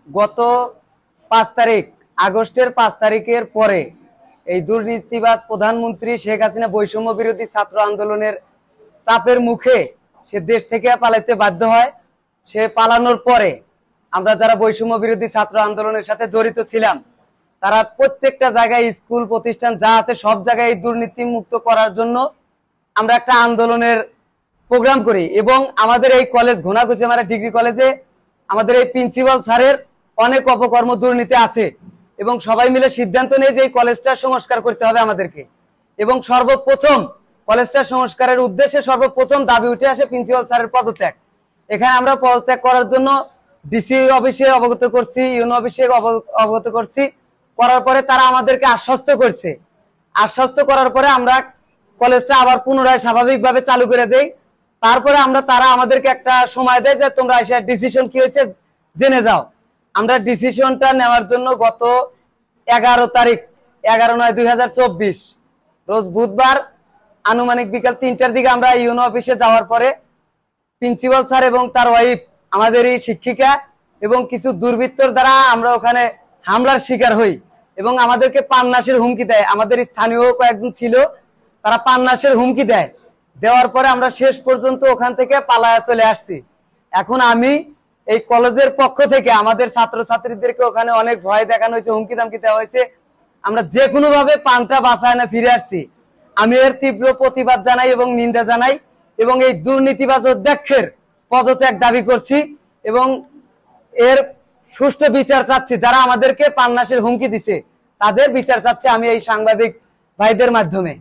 গত 5 তারিখ, আগস্টের 5 তারিখের পরে এই দুর্নীতিবাজ প্রধানমন্ত্রী শেখ হাসিনা বৈষম্য বিরোধী ছাত্র আন্দোলনের চাপের মুখে সে দেশ থেকে পালাতে বাধ্য হয়। সে পালানোর পরে আমরা যারা বৈষম্য বিরোধী ছাত্র আন্দোলনের সাথে জড়িত ছিলাম, তারা প্রত্যেকটা জায়গায়, স্কুল প্রতিষ্ঠান যা আছে সব জায়গায় দুর্নীতি মুক্ত করার জন্য আমরা একটা আন্দোলনের প্রোগ্রাম করি। এবং আমাদের এই কলেজ ঘোনাকুচিমারা ডিগ্রি কলেজে আমাদের এই প্রিন্সিপাল স্যারের অনেক অপকর্ম দুর্নীতি আছে এবং সবাই মিলে সিদ্ধান্ত নেই যে এই কলেজটা সংস্কার করতে হবে আমাদেরকে। এবং সর্বপ্রথম কলেজটা সংস্কারের উদ্দেশ্যে সর্বপ্রথম দাবি উঠে আসে প্রিন্সিপাল স্যারের পদত্যাগ। এখানে আমরা পদত্যাগ করার জন্য ডিসি অফিসে অবগত করছি, ইউনো অফিসে অবগত করছি। করার পরে তারা আমাদেরকে আশ্বস্ত করছে। আশ্বস্ত করার পরে আমরা কলেজটা আবার পুনরায় স্বাভাবিকভাবে চালু করে দেই। তারপরে তারা আমাদেরকে একটা সময় দেয় যে তোমরা এসে ডিসিশন কি হয়েছে জেনে যাও। আমরা ডিসিশনটা নেওয়ার জন্য গত 11 তারিখ, 11/9/2024 রোজ বুধবার আনুমানিক বিকাল 3টার দিকে আমরা ইউনো অফিসে যাওয়ার পরে প্রিন্সিপাল স্যার এবং তার ওয়াইফ, আমাদের এই শিক্ষিকা এবং কিছু দুর্বৃত্তর দ্বারা আমরা ওখানে হামলার শিকার হই এবং আমাদেরকে প্রাণনাশের হুমকি দেয়। আমাদের স্থানীয় কয়েকজন ছিল, তারা প্রাণনাশের হুমকি দেয়। দেওয়ার পরে আমরা শেষ পর্যন্ত ওখান থেকে পালায়া চলে আসছি। এখন আমি এই কলেজের পক্ষ থেকে আমাদের ছাত্রছাত্রীদেরকে ওখানে অনেক ভয় দেখানো হয়েছে, হুমকি দামকি দেওয়া হয়েছে। আমরা যে কোনো ভাবে প্রাণটা বাঁচায় না ফিরে আসছি। আমি এর তীব্র প্রতিবাদ জানাই এবং নিন্দা জানাই এবং এই দুর্নীতিবাজ অধ্যক্ষের পদত্যাগ দাবি করছি এবং এর সুষ্ঠু বিচার চাচ্ছি। যারা আমাদেরকে প্রাণনাশের হুমকি দিছে তাদের বিচার চাচ্ছি আমি এই সাংবাদিক ভাইদের মাধ্যমে।